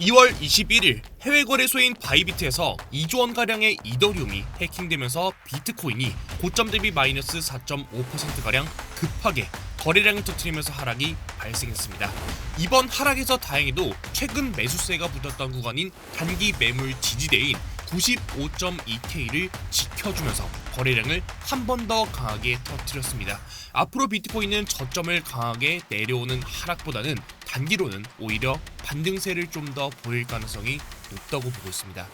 2월 21일 해외 거래소인 바이비트에서 2조 원가량의 이더리움이 해킹되면서 비트코인이 고점 대비 마이너스 4.5%가량 급하게 거래량을 터뜨리면서 하락이 발생했습니다. 이번 하락에서 다행히도 최근 매수세가 붙었던 구간인 단기 매물 지지대인 95.2K를 지켜주면서 거래량을 한 번 더 강하게 터뜨렸습니다. 앞으로 비트코인은 저점을 강하게 내려오는 하락보다는 단기로는 오히려 반등세를 좀 더 보일 가능성이 높다고 보고 있습니다.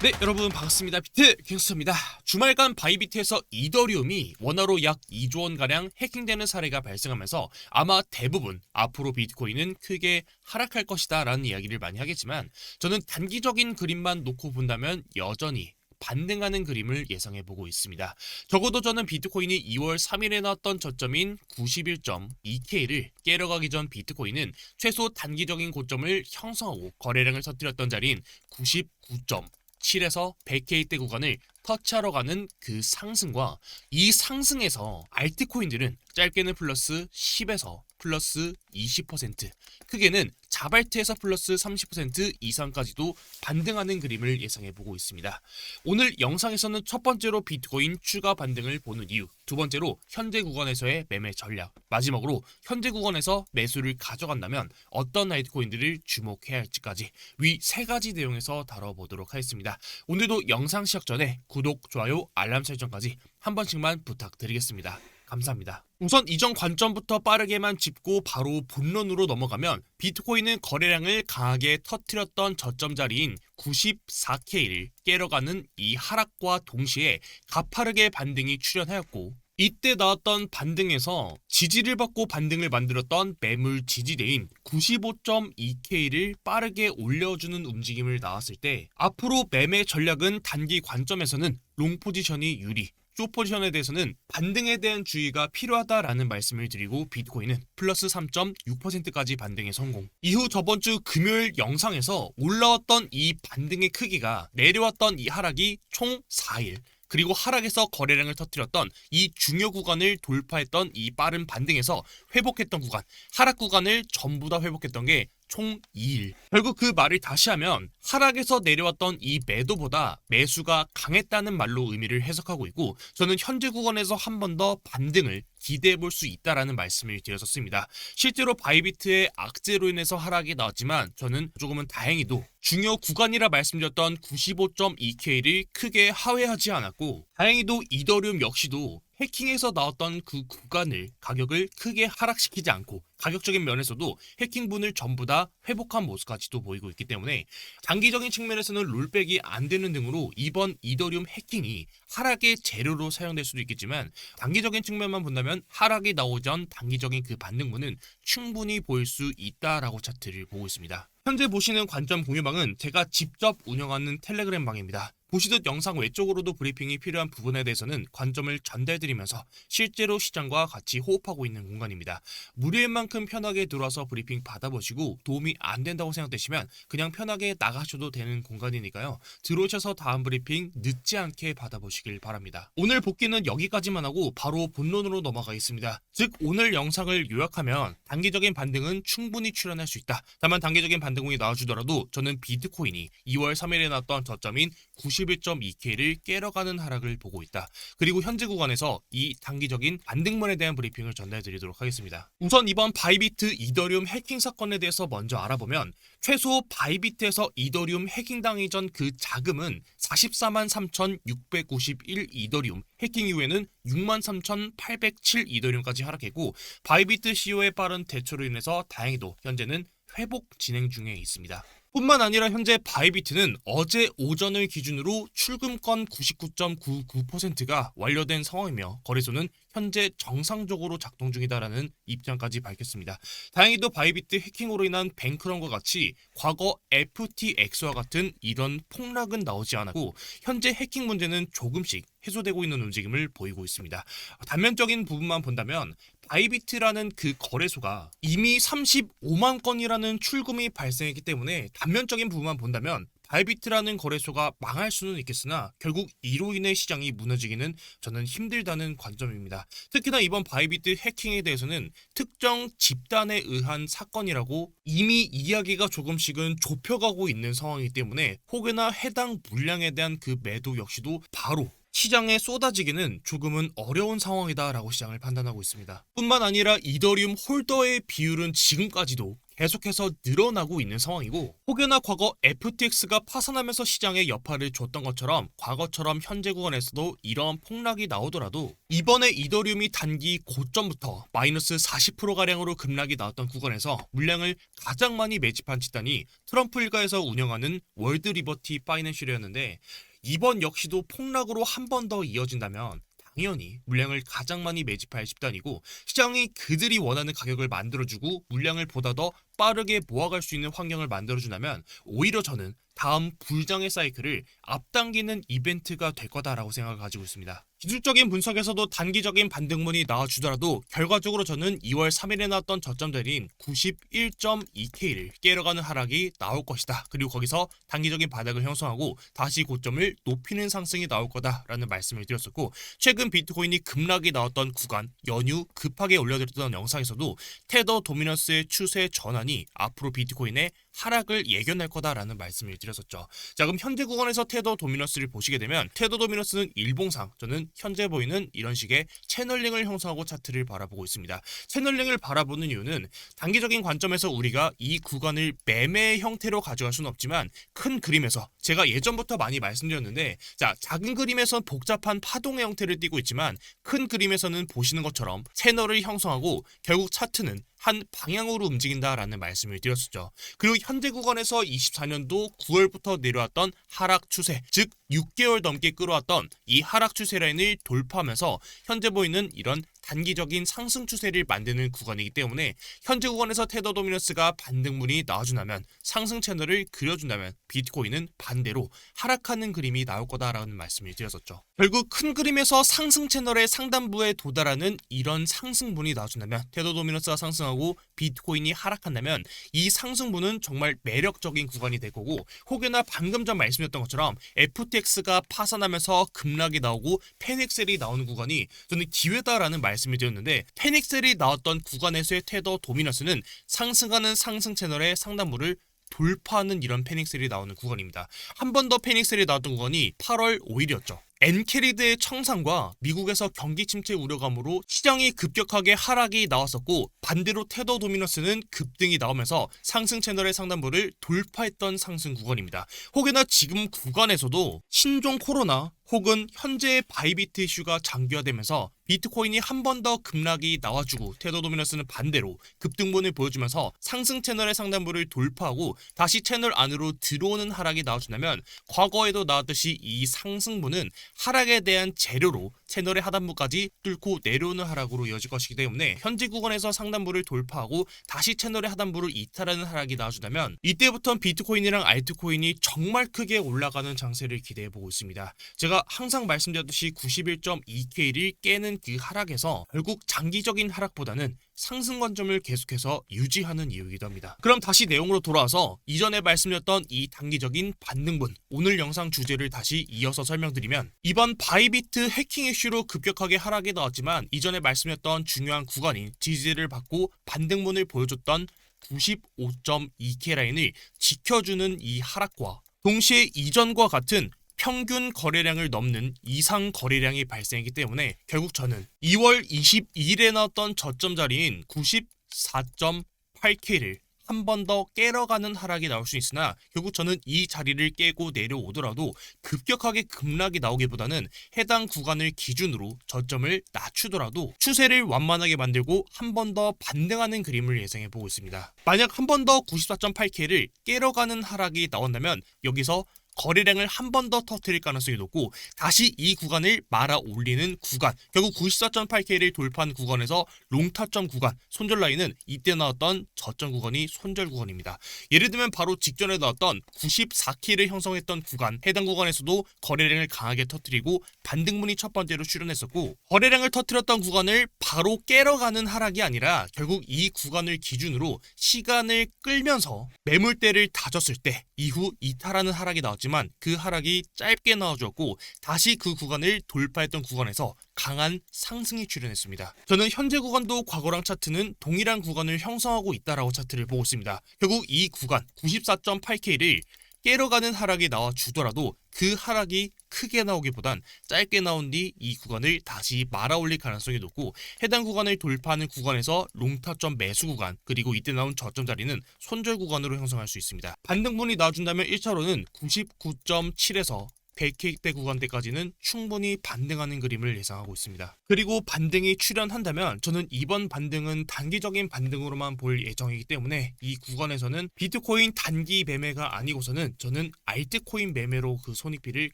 네, 여러분 반갑습니다. 비트 갱스터입니다. 주말간 바이비트에서 이더리움이 원화로 약 2조 원가량 해킹되는 사례가 발생하면서 아마 대부분 앞으로 비트코인은 크게 하락할 것이다 라는 이야기를 많이 하겠지만, 저는 단기적인 그림만 놓고 본다면 여전히 반등하는 그림을 예상해보고 있습니다. 적어도 저는 비트코인이 2월 3일에 나왔던 저점인 91.2K를 깨러가기 전 비트코인은 최소 단기적인 고점을 형성하고 거래량을 터뜨렸던 자리인 99.7에서 100K대 구간을 터치하러 가는 그 상승과 이 상승에서 알트코인들은 짧게는 플러스 10에서 플러스 20%, 크게는 자발트에서 플러스 30% 이상까지도 반등하는 그림을 예상해보고 있습니다. 오늘 영상에서는 첫 번째로 비트코인 추가 반등을 보는 이유, 두 번째로 현재 구간에서의 매매 전략, 마지막으로 현재 구간에서 매수를 가져간다면 어떤 알트코인들을 주목해야 할지까지 위 세 가지 내용에서 다뤄보도록 하겠습니다. 오늘도 영상 시작 전에 구독, 좋아요, 알람 설정까지 한 번씩만 부탁드리겠습니다. 감사합니다. 우선 이전 관점부터 빠르게만 짚고 바로 본론으로 넘어가면, 비트코인은 거래량을 강하게 터뜨렸던 저점 자리인 94K를 깨러가는 이 하락과 동시에 가파르게 반등이 출현하였고, 이때 나왔던 반등에서 지지를 받고 반등을 만들었던 매물 지지대인 95.2K를 빠르게 올려주는 움직임을 나왔을 때, 앞으로 매매 전략은 단기 관점에서는 롱 포지션이 유리, 숏 포지션에 대해서는 반등에 대한 주의가 필요하다라는 말씀을 드리고, 비트코인은 플러스 3.6%까지 반등에 성공. 이후 저번 주 금요일 영상에서 올라왔던 이 반등의 크기가 내려왔던 이 하락이 총 4일, 그리고 하락에서 거래량을 터뜨렸던 이 중요 구간을 돌파했던 이 빠른 반등에서 회복했던 구간, 하락 구간을 전부 다 회복했던 게 총 2일. 결국 그 말을 다시 하면 하락에서 내려왔던 이 매도보다 매수가 강했다는 말로 의미를 해석하고 있고, 저는 현재 구간에서 한 번 더 반등을 기대해 볼 수 있다라는 말씀을 드렸었습니다. 실제로 바이비트의 악재로 인해서 하락이 나왔지만, 저는 조금은 다행히도 중요 구간이라 말씀드렸던 95.2K를 크게 하회하지 않았고, 다행히도 이더리움 역시도 해킹에서 나왔던 그 구간을, 가격을 크게 하락시키지 않고 가격적인 면에서도 해킹분을 전부 다 회복한 모습까지도 보이고 있기 때문에, 장기적인 측면에서는 롤백이 안 되는 등으로 이번 이더리움 해킹이 하락의 재료로 사용될 수도 있겠지만, 단기적인 측면만 본다면 하락이 나오기 전 단기적인 그 반등분은 충분히 보일 수 있다라고 차트를 보고 있습니다. 현재 보시는 관점 공유방은 제가 직접 운영하는 텔레그램 방입니다. 보시듯 영상 외적으로도 브리핑이 필요한 부분에 대해서는 관점을 전달드리면서 실제로 시장과 같이 호흡하고 있는 공간입니다. 무료인 만큼 편하게 들어와서 브리핑 받아보시고, 도움이 안 된다고 생각되시면 그냥 편하게 나가셔도 되는 공간이니까요. 들어오셔서 다음 브리핑 늦지 않게 받아보시길 바랍니다. 오늘 복귀는 여기까지만 하고 바로 본론으로 넘어가겠습니다. 즉, 오늘 영상을 요약하면 단기적인 반등은 충분히 출현할 수 있다. 다만 단기적인 반등이 나와주더라도 저는 비트코인이 2월 3일에 나왔던 저점인 91.2K를 깨러가는 하락을 보고 있다. 그리고 현재 구간에서 이 단기적인 반등문에 대한 브리핑을 전달드리도록 하겠습니다. 우선 이번 바이비트 이더리움 해킹 사건에 대해서 먼저 알아보면, 최소 바이비트에서 이더리움 해킹당하기 전 그 자금은 44만 3,691 이더리움, 해킹 이후에는 63,807 이더리움까지 하락했고, 바이비트 CEO의 빠른 대처로 인해서 다행히도 현재는 회복 진행 중에 있습니다. 뿐만 아니라 현재 바이비트는 어제 오전을 기준으로 출금권 99.99%가 완료된 상황이며, 거래소는 현재 정상적으로 작동 중이다라는 입장까지 밝혔습니다. 다행히도 바이비트 해킹으로 인한 뱅크런과 같이 과거 FTX와 같은 이런 폭락은 나오지 않았고, 현재 해킹 문제는 조금씩 해소되고 있는 움직임을 보이고 있습니다. 단면적인 부분만 본다면, 바이비트라는 그 거래소가 이미 35만 건이라는 출금이 발생했기 때문에 단면적인 부분만 본다면 바이비트라는 거래소가 망할 수는 있겠으나 결국 이로 인해 시장이 무너지기는 저는 힘들다는 관점입니다. 특히나 이번 바이비트 해킹에 대해서는 특정 집단에 의한 사건이라고 이미 이야기가 조금씩은 좁혀가고 있는 상황이기 때문에 혹여나 해당 물량에 대한 그 매도 역시도 바로 시장에 쏟아지기는 조금은 어려운 상황이다라고 시장을 판단하고 있습니다. 뿐만 아니라 이더리움 홀더의 비율은 지금까지도 계속해서 늘어나고 있는 상황이고, 혹여나 과거 FTX가 파산하면서 시장에 여파를 줬던 것처럼 과거처럼 현재 구간에서도 이러한 폭락이 나오더라도 이번에 이더리움이 단기 고점부터 마이너스 40%가량으로 급락이 나왔던 구간에서 물량을 가장 많이 매집한 집단이 트럼프 일가에서 운영하는 월드 리버티 파이낸셜이었는데, 이번 역시도 폭락으로 한 번 더 이어진다면 당연히 물량을 가장 많이 매집할 집단이고, 시장이 그들이 원하는 가격을 만들어주고 물량을 보다 더 빠르게 모아갈 수 있는 환경을 만들어준다면 오히려 저는 다음 불장의 사이클을 앞당기는 이벤트가 될 거다라고 생각을 가지고 있습니다. 기술적인 분석에서도 단기적인 반등문이 나와주더라도 결과적으로 저는 2월 3일에 나왔던 저점대인 91.2K를 깨러가는 하락이 나올 것이다. 그리고 거기서 단기적인 바닥을 형성하고 다시 고점을 높이는 상승이 나올 거다라는 말씀을 드렸었고, 최근 비트코인이 급락이 나왔던 구간 연휴 급하게 올려드렸던 영상에서도 테더 도미넌스의 추세 전환이 앞으로 비트코인의 하락을 예견할 거다라는 말씀을 드렸었죠. 자, 그럼 현재 구간에서 테더 도미넌스를 보시게 되면 테더 도미넌스는 일봉상 저는 현재 보이는 이런 식의 채널링을 형성하고 차트를 바라보고 있습니다. 채널링을 바라보는 이유는 단기적인 관점에서 우리가 이 구간을 매매의 형태로 가져갈 수는 없지만 큰 그림에서 제가 예전부터 많이 말씀드렸는데, 자, 작은 그림에선 복잡한 파동의 형태를 띠고 있지만 큰 그림에서는 보시는 것처럼 채널을 형성하고 결국 차트는 한 방향으로 움직인다라는 말씀을 드렸었죠. 그리고 현재 구간에서 24년도 9월부터 내려왔던 하락 추세, 즉 6개월 넘게 끌어왔던 이 하락 추세 라인을 돌파하면서 현재 보이는 이런 단기적인 상승 추세를 만드는 구간이기 때문에 현재 구간에서 테더 도미넌스가 반등문이 나와준다면, 상승 채널을 그려준다면 비트코인은 반대로 하락하는 그림이 나올 거다라는 말씀을 드렸었죠. 결국 큰 그림에서 상승 채널의 상단부에 도달하는 이런 상승분이 나와준다면, 테더 도미넌스가 상승하고 비트코인이 하락한다면 이 상승분은 정말 매력적인 구간이 될 거고, 혹여나 방금 전 말씀드렸던 것처럼 FTX가 파산하면서 급락이 나오고 패닉셀이 나오는 구간이 저는 기회다라는 말씀을 드렸는데, 패닉셀이 나왔던 구간에서의 테더 도미넌스는 상승하는 상승 채널의 상단부를 돌파하는 이런 패닉셀이 나오는 구간입니다. 한 번 더 패닉셀이 나왔던 구간이 8월 5일이었죠. 엔캐리드의 청산과 미국에서 경기 침체 우려감으로 시장이 급격하게 하락이 나왔었고, 반대로 테더 도미넌스는 급등이 나오면서 상승 채널의 상단부를 돌파했던 상승 구간입니다. 혹여나 지금 구간에서도 신종 코로나 혹은 현재의 바이비트 이슈가 장기화되면서 비트코인이 한 번 더 급락이 나와주고 테더 도미넌스는 반대로 급등분을 보여주면서 상승 채널의 상단부를 돌파하고 다시 채널 안으로 들어오는 하락이 나와준다면, 과거에도 나왔듯이 이 상승분은 하락에 대한 재료로 채널의 하단부까지 뚫고 내려오는 하락으로 이어질 것이기 때문에 현재 구간에서 상단부를 돌파하고 다시 채널의 하단부를 이탈하는 하락이 나와준다면 이때부터 비트코인이랑 알트코인이 정말 크게 올라가는 장세를 기대해보고 있습니다. 제가 항상 말씀드렸듯이 91.2K를 깨는 그 하락에서 결국 장기적인 하락보다는 상승 관점을 계속해서 유지하는 이유이기도 합니다. 그럼 다시 내용으로 돌아와서 이전에 말씀드렸던 이 단기적인 반등분, 오늘 영상 주제를 다시 이어서 설명드리면, 이번 바이비트 해킹 이슈로 급격하게 하락이 나왔지만 이전에 말씀드렸던 중요한 구간인 지지를 받고 반등분을 보여줬던 95.2K 라인을 지켜주는 이 하락과 동시에 이전과 같은 평균 거래량을 넘는 이상 거래량이 발생했기 때문에 결국 저는 2월 22일에 나왔던 저점 자리인 94.8K를 한 번 더 깨러가는 하락이 나올 수 있으나, 결국 저는 이 자리를 깨고 내려오더라도 급격하게 급락이 나오기보다는 해당 구간을 기준으로 저점을 낮추더라도 추세를 완만하게 만들고 한 번 더 반등하는 그림을 예상해 보고 있습니다. 만약 한 번 더 94.8K를 깨러가는 하락이 나온다면 여기서 거래량을 한 번 더 터뜨릴 가능성이 높고, 다시 이 구간을 말아 올리는 구간, 결국 94.8K를 돌파한 구간에서 롱타점 구간, 손절 라인은 이때 나왔던 저점 구간이 손절 구간입니다. 예를 들면 바로 직전에 나왔던 94K를 형성했던 구간, 해당 구간에서도 거래량을 강하게 터뜨리고 반등문이 첫 번째로 출현했었고, 거래량을 터뜨렸던 구간을 바로 깨러가는 하락이 아니라 결국 이 구간을 기준으로 시간을 끌면서 매물대를 다졌을 때 이후 이탈하는 하락이 나왔지만 그 하락이 짧게 나와주었고 다시 그 구간을 돌파했던 구간에서 강한 상승이 출현했습니다. 저는 현재 구간도 과거랑 차트는 동일한 구간을 형성하고 있다라고 차트를 보고 있습니다. 결국 이 구간 94.8K를 깨러가는 하락이 나와주더라도 그 하락이 크게 나오기보단 짧게 나온 뒤 이 구간을 다시 말아올릴 가능성이 높고 해당 구간을 돌파하는 구간에서 롱타점 매수 구간 그리고 이때 나온 저점 자리는 손절 구간으로 형성할 수 있습니다. 반등분이 나와준다면 1차로는 99.7에서 100K대 구간대까지는 충분히 반등하는 그림을 예상하고 있습니다. 그리고 반등이 출현한다면 저는 이번 반등은 단기적인 반등으로만 볼 예정이기 때문에 이 구간에서는 비트코인 단기 매매가 아니고서는 저는 알트코인 매매로 그 손익비를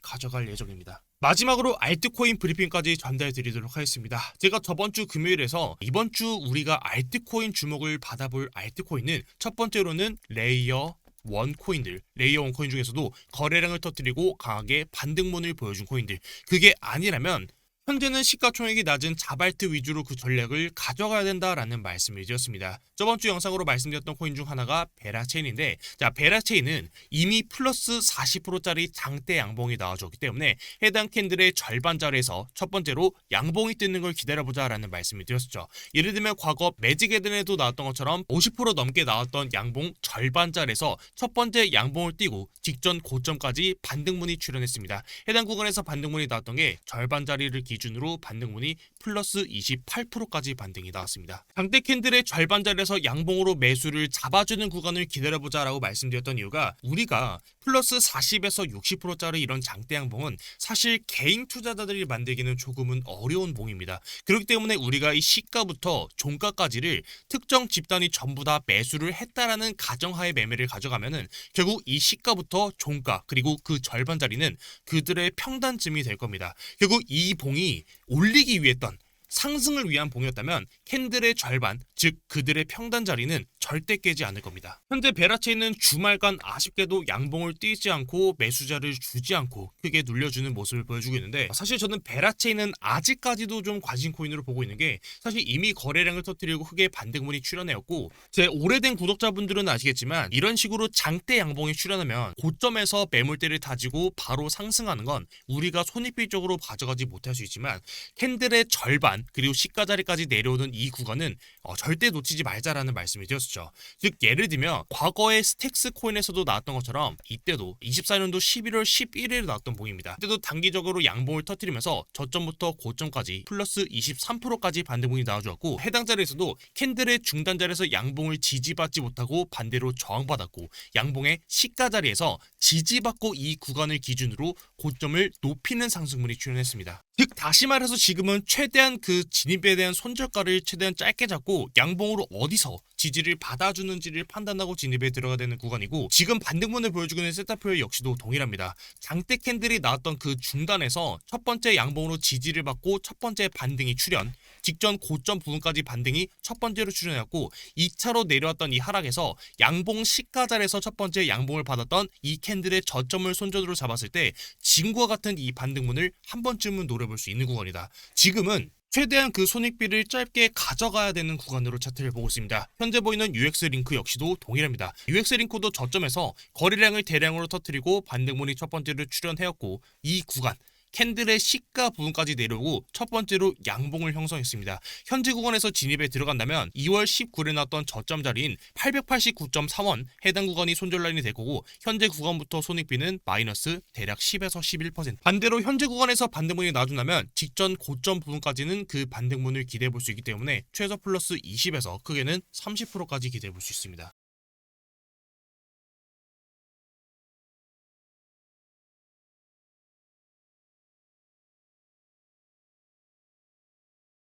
가져갈 예정입니다. 마지막으로 알트코인 브리핑까지 전달 드리도록 하겠습니다. 제가 저번주 금요일에서 이번주 우리가 알트코인 주목을 받아볼 알트코인은 첫 번째로는 레이어 원 코인들, 레이어 원 코인 중에서도 거래량을 터뜨리고 강하게 반등문을 보여준 코인들, 그게 아니라면 현재는 시가총액이 낮은 자발트 위주로 그 전략을 가져가야 된다라는 말씀을 드렸습니다. 저번주 영상으로 말씀드렸던 코인 중 하나가 베라체인인데, 자, 베라체인은 이미 플러스 40%짜리 장대 양봉이 나와줬기 때문에 해당 캔들의 절반 자리에서 첫 번째로 양봉이 뜨는 걸 기다려보자라는 말씀을 드렸었죠. 예를 들면 과거 매직에든에도 나왔던 것처럼 50% 넘게 나왔던 양봉 절반 자리에서 첫 번째 양봉을 띄고 직전 고점까지 반등문이 출현했습니다. 해당 구간에서 반등문이 나왔던 게 절반 자리를 기준으로 반등문이 플러스 28%까지 반등이 나왔습니다. 장대 캔들의 절반 자리에서 양봉으로 매수를 잡아주는 구간을 기다려보자라고 말씀드렸던 이유가 우리가 플러스 40에서 60%짜리 이런 장대 양봉은 사실 개인 투자자들이 만들기는 조금은 어려운 봉입니다. 그렇기 때문에 우리가 이 시가부터 종가까지를 특정 집단이 전부 다 매수를 했다라는 가정하에 매매를 가져가면은 결국 이 시가부터 종가 그리고 그 절반 자리는 그들의 평단쯤이 될 겁니다. 결국 이 봉이 올리기 위했던 상승을 위한 봉이었다면 캔들의 절반, 즉 그들의 평단 자리는 절대 깨지 않을 겁니다. 현재 베라체인은 주말간 아쉽게도 양봉을 띄지 않고 매수자를 주지 않고 크게 눌려주는 모습을 보여주고 있는데, 사실 저는 베라체인은 아직까지도 좀 관심 코인으로 보고 있는 게 사실 이미 거래량을 터뜨리고 크게 반등문이 출현해왔고, 제 오래된 구독자분들은 아시겠지만 이런 식으로 장대 양봉이 출현하면 고점에서 매물대를 다지고 바로 상승하는 건 우리가 손익비 쪽으로 가져가지 못할 수 있지만 캔들의 절반 그리고 시가 자리까지 내려오는 이 구간은 절대 놓치지 말자라는 말씀을 드렸었죠. 즉 예를 들면 과거의 스택스 코인에서도 나왔던 것처럼 이때도 24년도 11월 11일에 나왔던 봉입니다. 이때도 단기적으로 양봉을 터뜨리면서 저점부터 고점까지 플러스 23%까지 반등봉이 나와주었고, 해당 자리에서도 캔들의 중단 자리에서 양봉을 지지받지 못하고 반대로 저항받았고, 양봉의 시가 자리에서 지지받고 이 구간을 기준으로 고점을 높이는 상승문이 출현했습니다. 즉 다시 말해서 지금은 최대한 그 진입에 대한 손절가를 최대한 짧게 잡고 양봉으로 어디서 지지를 받아주는지를 판단하고 진입에 들어가야 되는 구간이고, 지금 반등문을 보여주고 있는 세타표 역시도 동일합니다. 장대 캔들이 나왔던 그 중단에서 첫 번째 양봉으로 지지를 받고 첫 번째 반등이 출현, 직전 고점 부분까지 반등이 첫 번째로 출현했고 2차로 내려왔던 이 하락에서 양봉 시가 자리에서 첫 번째 양봉을 받았던 이 캔들의 저점을 손절으로 잡았을 때 지금과 같은 이 반등문을 한 번쯤은 노려볼 수 있는 구간이다. 지금은 최대한 그 손익비를 짧게 가져가야 되는 구간으로 차트를 보고 있습니다. 현재 보이는 UX링크 역시도 동일합니다. UX링크도 저점에서 거래량을 대량으로 터뜨리고 반등문이 첫 번째로 출현해왔고, 이 구간 캔들의 시가 부분까지 내려오고 첫 번째로 양봉을 형성했습니다. 현재 구간에서 진입에 들어간다면 2월 19일에 나왔던 저점 자리인 889.3원 해당 구간이 손절 라인이 될 거고, 현재 구간부터 손익비는 마이너스 대략 10에서 11%. 반대로 현재 구간에서 반등문이 나와준다면 직전 고점 부분까지는 그 반등문을 기대해 볼 수 있기 때문에 최저 플러스 20에서 크게는 30%까지 기대해 볼 수 있습니다.